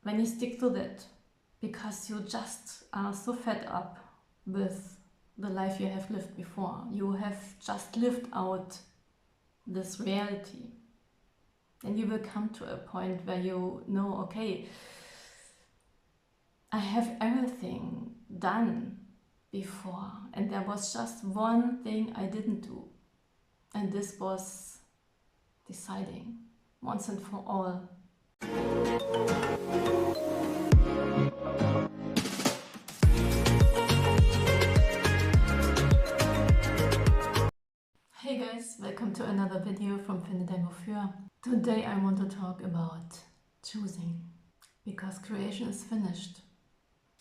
when you stick to that, because you just are so fed up with the life you have lived before, you have just lived out this reality, and you will come to a point where you know, okay, I have everything done before, and there was just one thing I didn't do, and this was deciding once and for all. Hey guys, welcome to another video from Finde dein Wofür. Today I want to talk about choosing, because creation is finished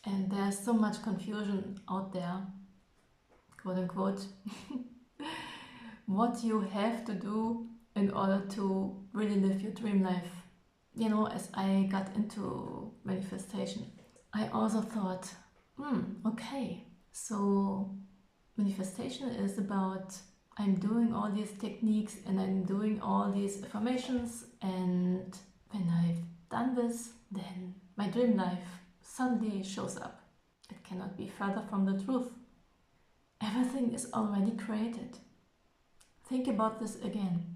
and there's so much confusion out there, quote unquote, what you have to do in order to really live your dream life. You know, as I got into manifestation, I also thought, okay, so manifestation is about I'm doing all these techniques and I'm doing all these affirmations, and when I've done this, then my dream life suddenly shows up. It cannot be further from the truth. Everything is already created. Think about this again.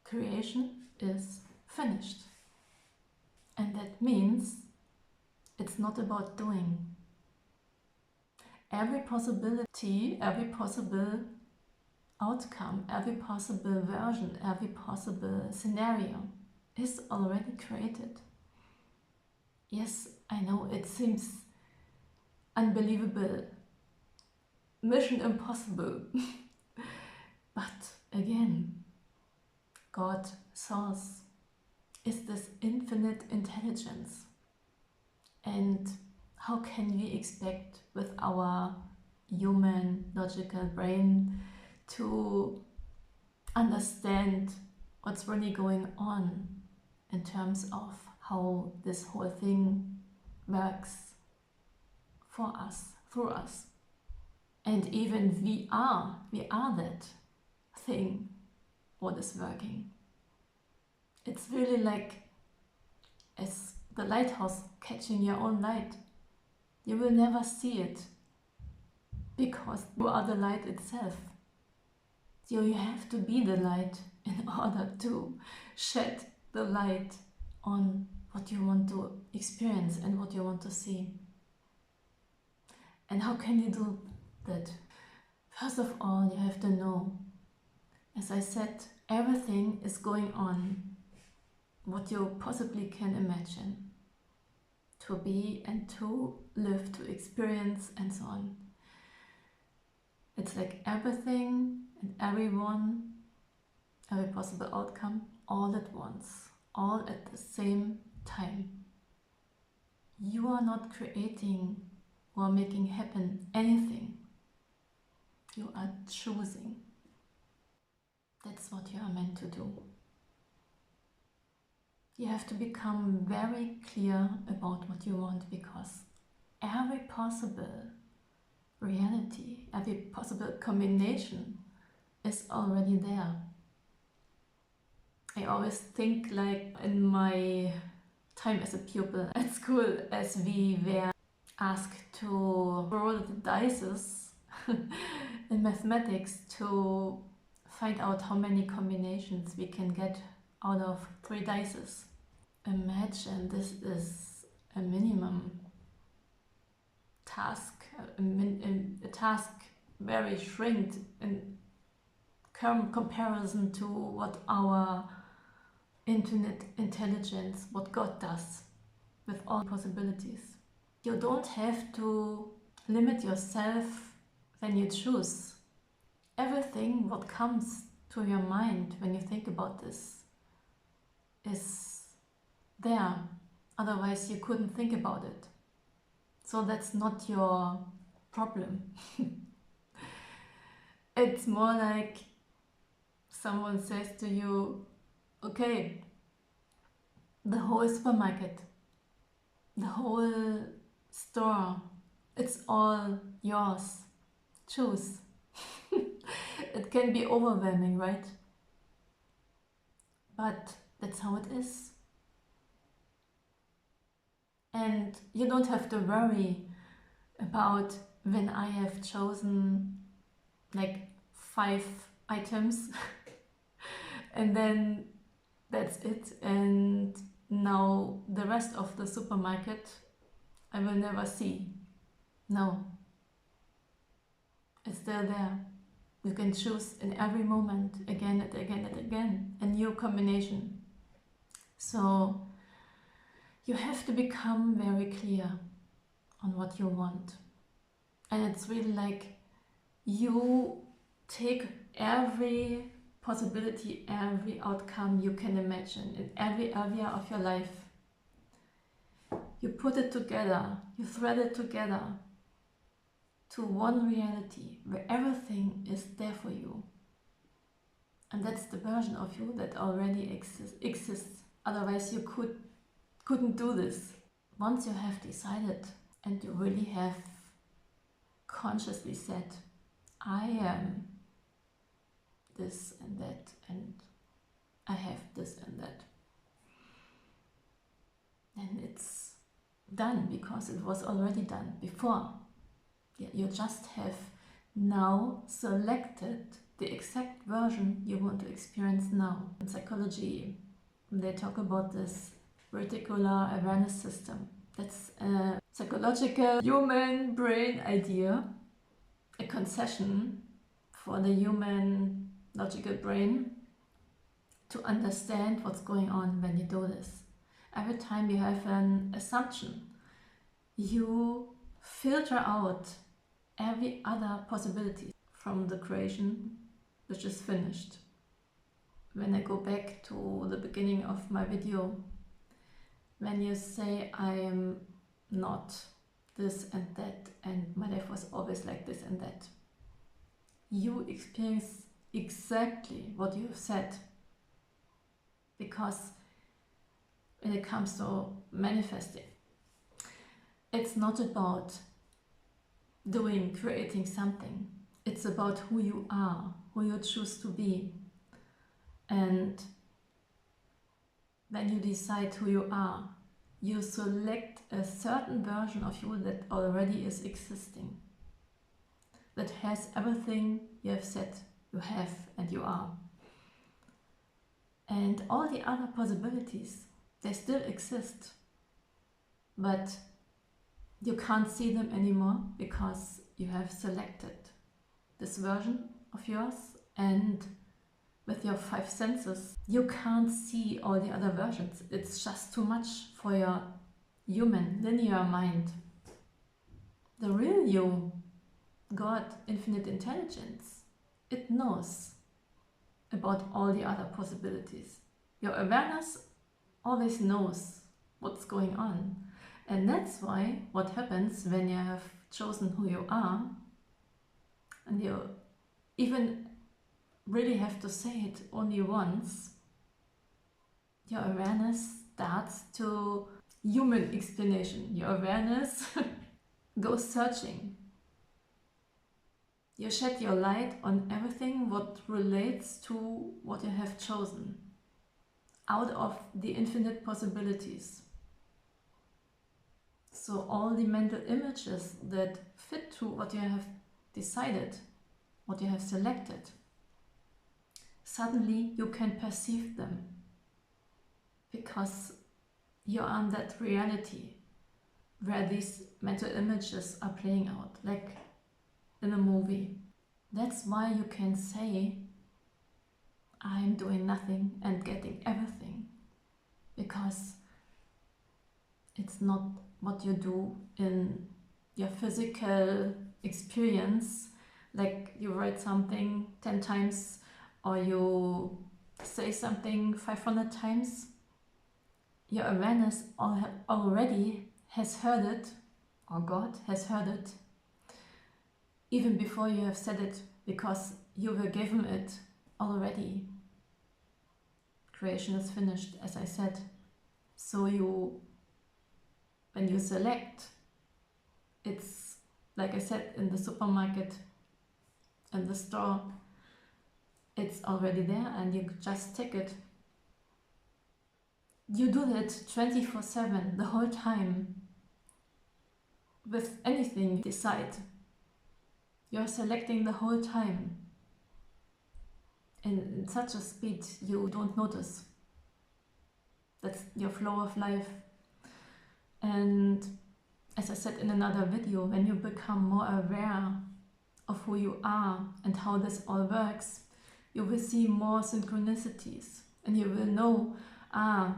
Creation is finished. And that means it's not about doing. Every possibility, every possible outcome, every possible version, every possible scenario is already created. Yes, I know it seems unbelievable, mission impossible, but again, God, Source, is this infinite intelligence, and how can we expect with our human logical brain to understand what's really going on in terms of how this whole thing works for us, through us? And even we are that thing what is working. It's really like as the lighthouse catching your own light. You will never see it because you are the light itself. So you have to be the light in order to shed the light on what you want to experience and what you want to see. And how can you do that? First of all, you have to know, as I said, everything is going on what you possibly can imagine to be and to live, to experience, and so on. It's like everything and everyone, every possible outcome, all at once, all at the same time. You are not creating or making happen anything. You are choosing. That's what you are meant to do. You have to become very clear about what you want, because every possible reality, every possible combination is already there. I always think, like in my time as a pupil at school, as we were asked to roll the dice in mathematics to find out how many combinations we can get out of 3 dice. Imagine this is a minimum task, a task very shrinked in comparison to what our infinite intelligence, what God does with all possibilities. You don't have to limit yourself when you choose. Everything what comes to your mind when you think about this is there, otherwise you couldn't think about it. So that's not your problem. It's more like someone says to you, okay, the whole supermarket, the whole store, it's all yours. Choose. It can be overwhelming, right? But that's how it is. And you don't have to worry about when I have chosen like 5 items and then that's it, and now the rest of the supermarket I will never see. No, it's still there. You can choose in every moment, again and again and again, a new combination. So you have to become very clear on what you want. And it's really like you take every possibility, every outcome you can imagine in every area of your life. You put it together, you thread it together to one reality where everything is there for you. And that's the version of you that already exists. Otherwise you couldn't do this. Once you have decided and you really have consciously said, I am this and that, and I have this and that, then it's done because it was already done before. You just have now selected the exact version you want to experience now. In psychology, they talk about this reticular awareness system. That's a psychological human brain idea, a concession for the human logical brain to understand what's going on when you do this. Every time you have an assumption, you filter out every other possibility from the creation which is finished. When I go back to the beginning of my video, when you say I am not this and that and my life was always like this and that, you experience exactly what you have said. Because when it comes to manifesting, it's not about creating something. It's about who you are, who you choose to be. And when you decide who you are, you select a certain version of you that already is existing, that has everything you have said you have and you are. And all the other possibilities, they still exist, but you can't see them anymore because you have selected this version of yours, and with your 5 senses you can't see all the other versions. It's just too much for your human linear mind. The real you, God, infinite intelligence, it knows about all the other possibilities. Your awareness always knows what's going on. And that's why what happens when you have chosen who you are, and you even really have to say it only once, your awareness starts to human explanation. Your awareness goes searching. You shed your light on everything what relates to what you have chosen out of the infinite possibilities. So all the mental images that fit to what you have decided, what you have selected, suddenly you can perceive them because you are in that reality where these mental images are playing out, like in a movie. That's why you can say, I'm doing nothing and getting everything, because it's not what you do in your physical experience, like you write something 10 times or you say something 500 times. Your awareness already has heard it, or God has heard it, even before you have said it, because you were given it already. Creation is finished, as I said. So when you select, it's like I said, in the supermarket, in the store, it's already there and you just take it. You do that 24/7 the whole time. with anything you decide, you're selecting the whole time. In such a speed you don't notice. That's your flow of life. And as I said in another video, when you become more aware of who you are and how this all works, you will see more synchronicities and you will know, I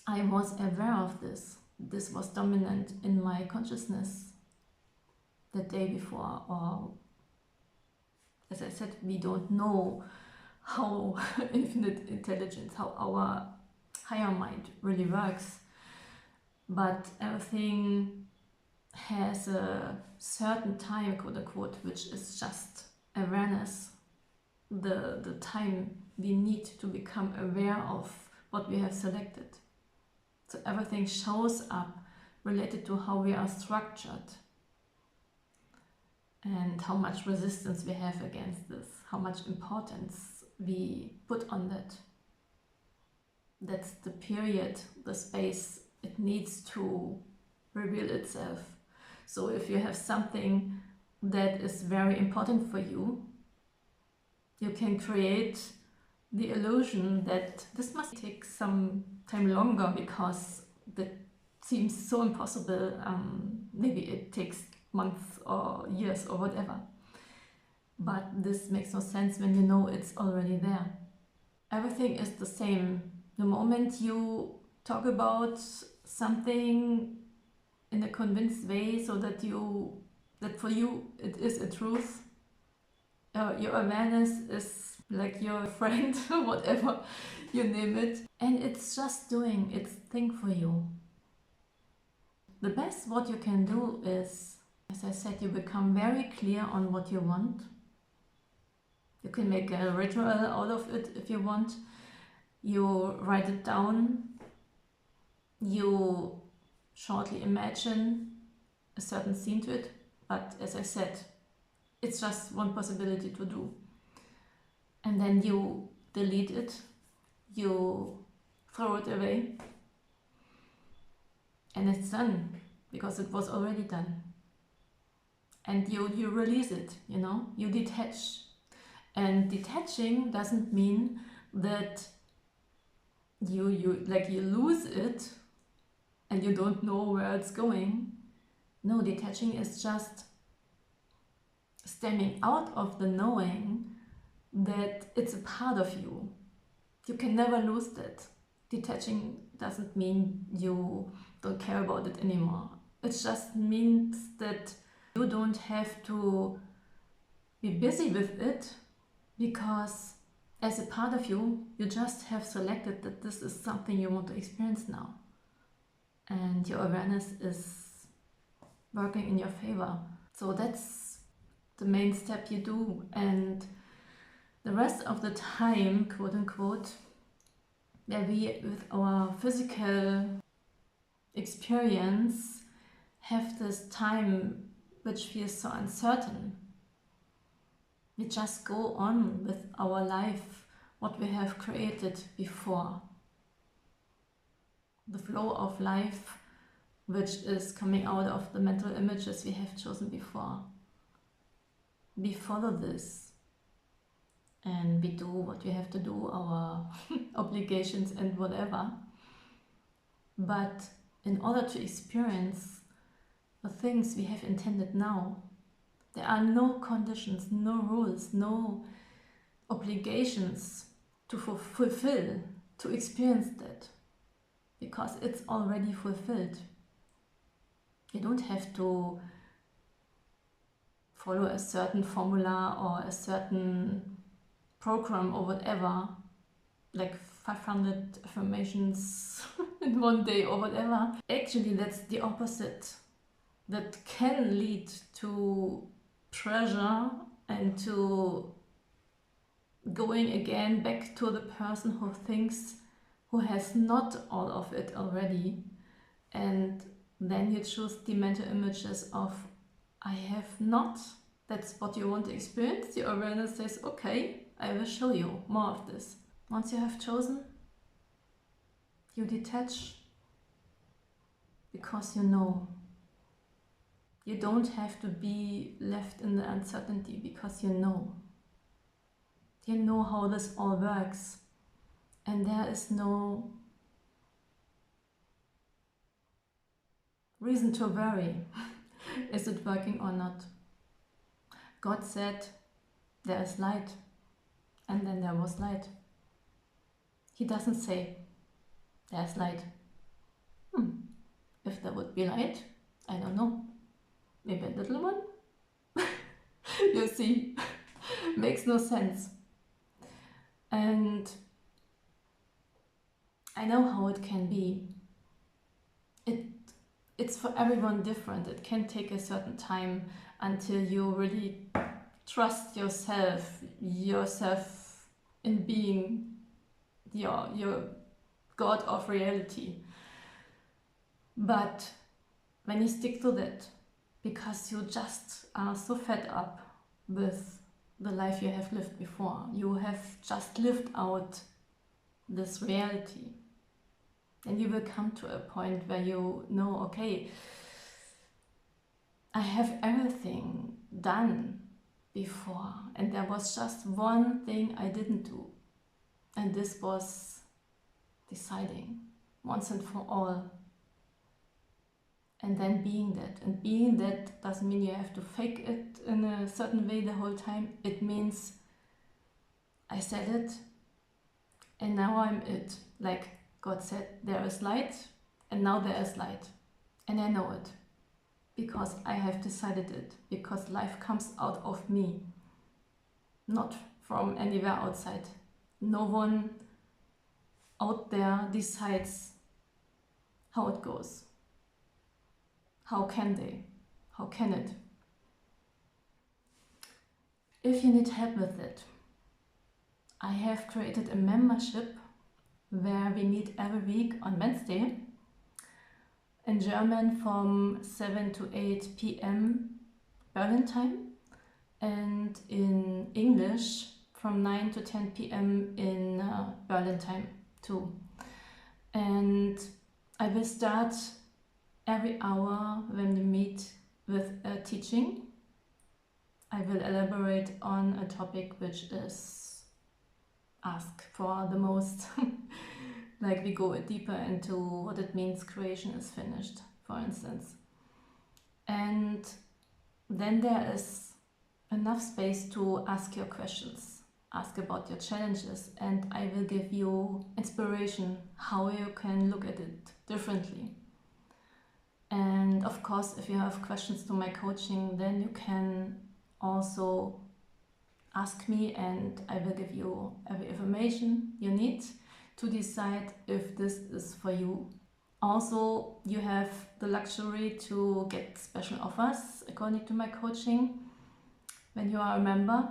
was aware of this. This was dominant in my consciousness the day before. Or, as I said, we don't know how infinite intelligence, how our higher mind really works. But everything has a certain time, quote unquote, which is just awareness. The time we need to become aware of what we have selected. So everything shows up related to how we are structured and how much resistance we have against this, how much importance we put on that. That's the period, the space it needs to reveal itself. So if you have something that is very important for you, you can create the illusion that this must take some time longer because that seems so impossible. Maybe it takes months or years or whatever. But this makes no sense when you know it's already there. Everything is the same. The moment you talk about something in a convinced way so that for you it is a truth, your awareness is like your friend, whatever you name it, and it's just doing its thing for you. The best what you can do is, as I said, you become very clear on what you want. You can make a ritual out of it if you want. You write it down. You shortly imagine a certain scene to it. But as I said, it's just one possibility to do. And then you delete it. You throw it away. And it's done because it was already done. And you release it, you detach. And detaching doesn't mean that you lose it and you don't know where it's going. No, detaching is just stemming out of the knowing that it's a part of you. You can never lose that. Detaching doesn't mean you don't care about it anymore. It just means that you don't have to be busy with it, because as a part of you, you just have selected that this is something you want to experience now. And your awareness is working in your favor. So that's the main step you do. And the rest of the time, quote unquote, where we with our physical experience have this time which feels so uncertain, we just go on with our life, what we have created before. The flow of life which is coming out of the mental images we have chosen before. We follow this and we do what we have to do, our obligations and whatever. But in order to experience the things we have intended now, there are no conditions, no rules, no obligations to fulfill, to experience that, because it's already fulfilled. You don't have to follow a certain formula or a certain program or whatever, like 500 affirmations in one day or whatever. Actually, that's the opposite. That can lead to pressure and to going again back to the person who has not all of it already. And then you choose the mental images of I have not. That's what you want to experience. Your awareness says, okay, I will show you more of this. Once you have chosen, you detach because you know. You don't have to be left in the uncertainty because you know. You know how this all works. And there is no reason to worry. Is it working or not? God said, there is light. And then there was light. He doesn't say, there's light. If there would be light, I don't know. Maybe a little one? You see, makes no sense. And I know how it can be. It's for everyone different. It can take a certain time until you really trust yourself in being your God of reality. But when you stick to that, because you just are so fed up with the life you have lived before, you have just lived out this reality, then you will come to a point where you know, okay, I have everything done before, and there was just one thing I didn't do, and this was deciding once and for all. And then being that. And being that doesn't mean you have to fake it in a certain way the whole time. It means I said it and now I'm it. Like God said, there is light and now there is light. And I know it because I have decided it. Because life comes out of me, not from anywhere outside. No one out there decides how it goes. How can they? How can it? If you need help with it, I have created a membership where we meet every week on Wednesday in German from 7 to 8 p.m. Berlin time, and in English from 9 to 10 p.m. in Berlin time too. And I will start every hour when we meet with a teaching. I will elaborate on a topic which is asked for the most. Like we go deeper into what it means creation is finished, for instance. And then there is enough space to ask your questions, ask about your challenges, and I will give you inspiration how you can look at it differently. And of course, if you have questions to my coaching, then you can also ask me and I will give you every information you need to decide if this is for you. Also, you have the luxury to get special offers according to my coaching when you are a member.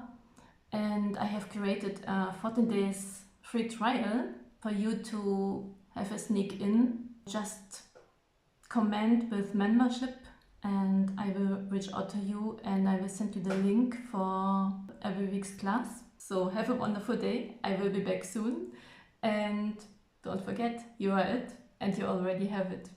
And I have created a 14 days free trial for you to have a sneak in. Just comment with membership and I will reach out to you and I will send you the link for every week's class. So have a wonderful day. I will be back soon and don't forget, you are it and you already have it.